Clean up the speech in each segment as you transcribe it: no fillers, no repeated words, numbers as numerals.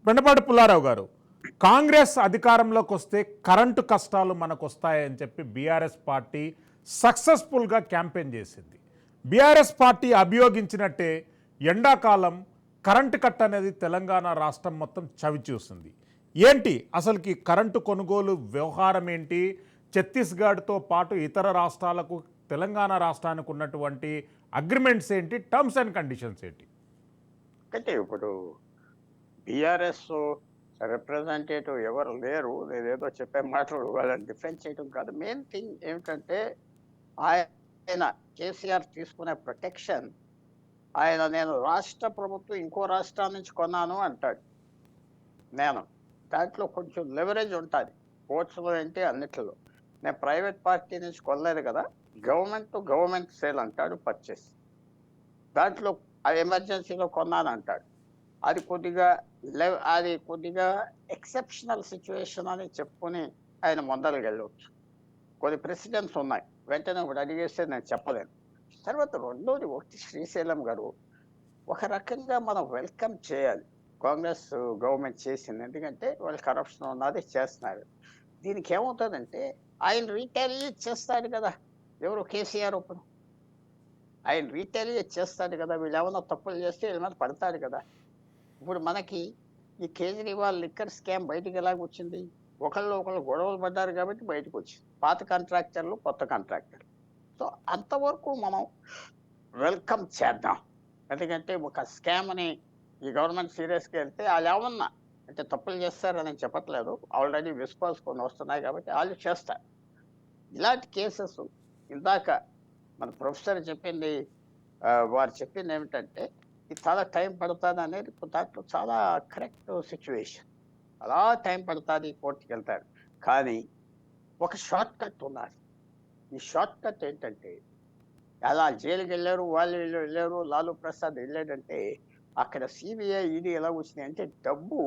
పెండపాటి పుల్లారావు గారు, కాంగ్రెస్ అధికారంలోకి వస్తే కరెంటు కష్టాలు మనకు వస్తాయని చెప్పి బీఆర్ఎస్ పార్టీ సక్సెస్ఫుల్గా క్యాంపెయిన్ చేసింది. బీఆర్ఎస్ పార్టీ అభియోగించినట్టే ఎండాకాలం కరెంటు కట్ అనేది తెలంగాణ రాష్ట్రం మొత్తం చవిచూస్తుంది. ఏంటి అసలుకి కరెంటు కొనుగోలు వ్యవహారం ఏంటి? ఛత్తీస్గఢ్తో పాటు ఇతర రాష్ట్రాలకు తెలంగాణ రాష్ట్రానికి ఉన్నటువంటి అగ్రిమెంట్స్ ఏంటి? టర్మ్స్ అండ్ కండిషన్స్ ఏంటి? అంటే ఇప్పుడు బీఆర్ఎస్ రిప్రజెంటేటివ్ ఎవరు లేరు. నేనేదో చెప్పే మాటలు వాళ్ళని డిఫెండ్ చేయడం కాదు. మెయిన్ థింగ్ ఏమిటంటే ఆయన కేసీఆర్ తీసుకునే ప్రొటెక్షన్, నేను రాష్ట్ర ప్రభుత్వం ఇంకో రాష్ట్రాల నుంచి కొన్నాను అంటాడు. దాంట్లో కొంచెం లెవరేజ్ ఉంటుంది కోర్ట్స్లో ఏంటి అన్నిట్లో. నేను ప్రైవేట్ పార్టీ నుంచి కొనలేదు కదా, గవర్నమెంట్ టు గవర్నమెంట్ సేల్ అంటాడు, పర్చేస్. దాంట్లో అది ఎమర్జెన్సీలో కొన్నాను అంటాడు. అది కొద్దిగా ఎక్సెప్షనల్ సిచ్యువేషన్ అని చెప్పుకొని ఆయన ముందరకు వెళ్ళవచ్చు. కొన్ని ప్రెసిడెంట్స్ ఉన్నాయి, వెంటనే ఒకటి అడిగేస్తే నేను చెప్పలేను. తర్వాత రెండోది, ఒకటి శ్రీశైలం గారు ఒక రకంగా మనం వెల్కమ్ చేయాలి. కాంగ్రెస్ గవర్నమెంట్ చేసింది, ఎందుకంటే వాళ్ళు కరప్షన్ ఉన్నది చేస్తున్నారు. దీనికి ఏమవుతుందంటే ఆయన రీటాలియేట్ చేస్తాడు కదా, ఎవరు కేసీఆర్ ఇప్పుడు ఆయన రీటాలియేట్ చేస్తాడు కదా. వీళ్ళు ఏమైనా తప్పులు చేస్తే వీళ్ళ మీద పడతాడు కదా. ఇప్పుడు మనకి ఈ కేజ్రీవాల్ లిక్కర్ స్కామ్ బయటికి ఎలాగ వచ్చింది? ఒకళ్ళు గొడవలు పడ్డారు కాబట్టి బయటకు వచ్చింది. పాత కాంట్రాక్టర్లు, కొత్త కాంట్రాక్టర్లు. సో అంతవరకు మనం వెల్కమ్ చేద్దాం. ఎందుకంటే ఒక స్కామ్ అని ఈ గవర్నమెంట్ సీరియస్గా వెళ్తే వాళ్ళు ఏమన్నా అంటే తప్పులు చేస్తారని చెప్పట్లేదు, ఆల్రెడీ విశ్వాస్ కొన్ని వస్తున్నాయి కాబట్టి వాళ్ళు చేస్తారు. ఇలాంటి కేసెస్ ఇందాక మన ప్రొఫెసర్ చెప్పింది, వారు చెప్పింది ఏమిటంటే ఇది చాలా టైం పడుతుంది అనేది దాంట్లో చాలా కరెక్ట్ సిచ్యువేషన్. అలా టైం పడుతుంది, కోర్టుకి వెళ్తారు. కానీ ఒక షార్ట్ కట్ ఉన్నది. ఈ షార్ట్ కట్ ఏంటంటే, అలా జైలుకి వెళ్ళారు, వాళ్ళు వెళ్ళారు, లాలూ ప్రసాద్ వెళ్ళాడంటే అక్కడ సిబిఐ ఈడీ ఎలా వచ్చినాయి అంటే డబ్బు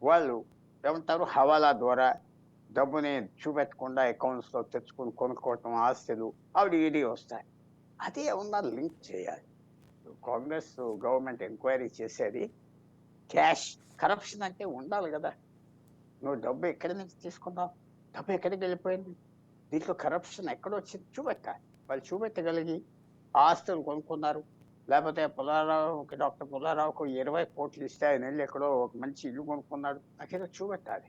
వాళ్ళు ఏమంటారు హవాలా ద్వారా డబ్బుని చూపెట్టకుండా అకౌంట్స్లో తెచ్చుకొని కొనుక్కోవటం, ఆస్తులు అవి ఈడీ వస్తాయి. అదే ఏమన్నా లింక్ చేయాలి. కాంగ్రెస్ గవర్నమెంట్ ఎంక్వైరీ చేసేది క్యాష్ కరప్షన్ అంటే ఉండాలి కదా. నువ్వు డబ్బు ఎక్కడి నుంచి తీసుకున్నావు, డబ్బు ఎక్కడికి వెళ్ళిపోయింది, దీంట్లో కరప్షన్ ఎక్కడొచ్చింది చూపెట్టాలి. వాళ్ళు చూపెట్టగలిగి ఆస్తులు కొనుక్కున్నారు, లేకపోతే డాక్టర్ పుల్లారావుకు 20 కోట్లు ఇస్తే ఆయన వెళ్ళి ఎక్కడో ఒక మంచి ఇల్లు కొనుక్కున్నాడు, అక్కడ చూపెట్టాలి.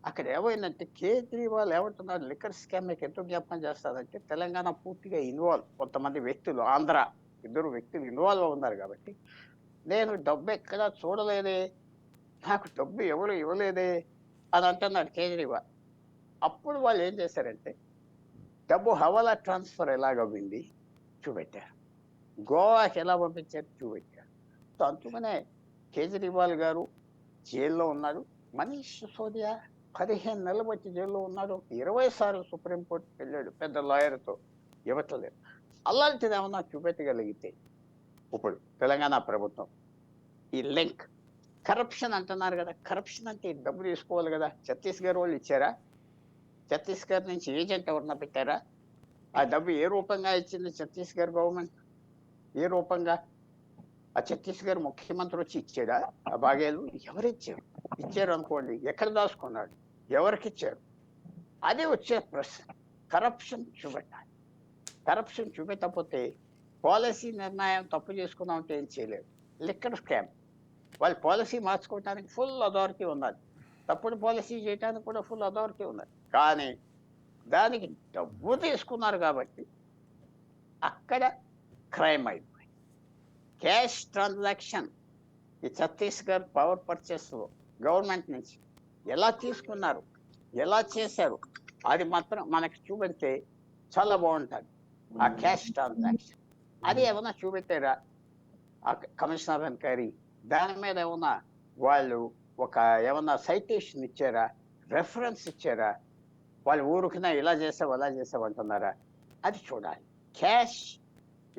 అక్కడ ఏమైందంటే కేజ్రీవాల్ ఏమంటున్నాడు, లిక్కర్ స్కామ్ మీకు ఎంతో జ్ఞాపకం చేస్తారంటే తెలంగాణ పూర్తిగా ఇన్వాల్వ్, కొంతమంది వ్యక్తులు, ఆంధ్ర 2 వ్యక్తులు ఇన్వాల్వ్ ఉన్నారు కాబట్టి నేను డబ్బు ఎక్కడా చూడలేదే, నాకు డబ్బు ఎవరు ఇవ్వలేదే అని అంటున్నాడు కేజ్రీవాల్. అప్పుడు వాళ్ళు ఏం చేశారంటే డబ్బు హవాలా ట్రాన్స్ఫర్ ఎలాగవ్వింది చూపెట్టారు, గోవాకి ఎలా పంపించారు చూపెట్టారు. సో అందుకనే కేజ్రీవాల్ గారు జైల్లో ఉన్నాడు. మనీష్ సిసోదియా 15 నెలలు బట్టి జైల్లో ఉన్నాడు. 20 సార్లు సుప్రీంకోర్టుకి వెళ్ళాడు పెద్ద లాయర్తో, ఇవ్వట్లేదు. అలాంటిది ఏమన్నా చూపెట్టగలిగితే ఇప్పుడు తెలంగాణ ప్రభుత్వం ఈ లింక్ కరప్షన్ అంటున్నారు కదా, కరప్షన్ అంటే డబ్బు తీసుకోవాలి కదా. ఛత్తీస్గఢ్ వాళ్ళు ఇచ్చారా? ఛత్తీస్గఢ్ నుంచి ఏజెంట్ ఎవరన్నా పెట్టారా? ఆ డబ్బు ఏ రూపంగా ఇచ్చింది ఛత్తీస్గఢ్ గవర్నమెంట్? ఏ రూపంగా? ఆ ఛత్తీస్గఢ్ ముఖ్యమంత్రి వచ్చి ఇచ్చాడా ఆ బాగేలు? ఎవరిచ్చారు? ఇచ్చారు అనుకోండి, ఎక్కడ దాచుకున్నాడు, ఎవరికి ఇచ్చారు? అదే వచ్చే ప్రశ్న. కరప్షన్ చూపెట్టాలి. కరప్షన్ చూపెట్టకపోతే పాలసీ నిర్ణయం తప్పు చేసుకున్నామంటే ఏం చేయలేదు. లిక్కర్ స్కామ్ వాళ్ళు పాలసీ మార్చుకోవడానికి ఫుల్ అథారిటీ ఉన్నది, తప్పుడు పాలసీ చేయడానికి కూడా ఫుల్ అథారిటీ ఉన్నది. కానీ దానికి డబ్బు తీసుకున్నారు కాబట్టి అక్కడ క్రైమ్ అయిపోయింది. క్యాష్ ట్రాన్సాక్షన్ ఈ ఛత్తీస్గఢ్ పవర్ పర్చేస్ గవర్నమెంట్ నుంచి ఎలా తీసుకున్నారు, ఎలా చేశారు, అది మాత్రం మనకి చూపెడితే చాలా బాగుంటుంది. ఆ క్యాష్ ట్రాన్సాక్షన్ అది ఏమన్నా చూపెట్టారా ఆ కమిషనర్ ఎంక్వైరీ? దాని మీద ఏమన్నా వాళ్ళు ఏమన్నా సైటేషన్ ఇచ్చారా, రెఫరెన్స్ ఇచ్చారా? వాళ్ళు ఊరికినా ఇలా చేసావు అలా చేసావు అంటున్నారా? అది చూడాలి. క్యాష్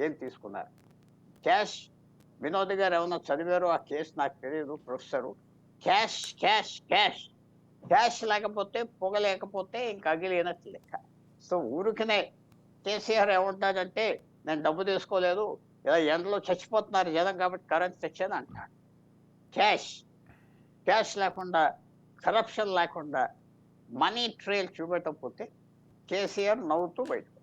ఏం తీసుకున్నారు, క్యాష్ వినోద్ గారు ఏమన్నా చదివారు ఆ కేసు నాకు తెలియదు, professor. Cash cash cash cash లేకపోతే పొగ లేకపోతే ఇంకా అగిలినట్టు లెక్క. సో ఊరికనే కేసీఆర్ ఏమంటాడంటే నేను డబ్బు తీసుకోలేదు, ఇలా ఎండలో చచ్చిపోతున్నారు జనం కాబట్టి కరెంట్ తెచ్చాను అంటాడు. క్యాష్ క్యాష్ లేకుండా, కరప్షన్ లేకుండా, మనీ ట్రైల్ చూపెట్టకపోతే కేసీఆర్ నవ్వుతూ బయటకు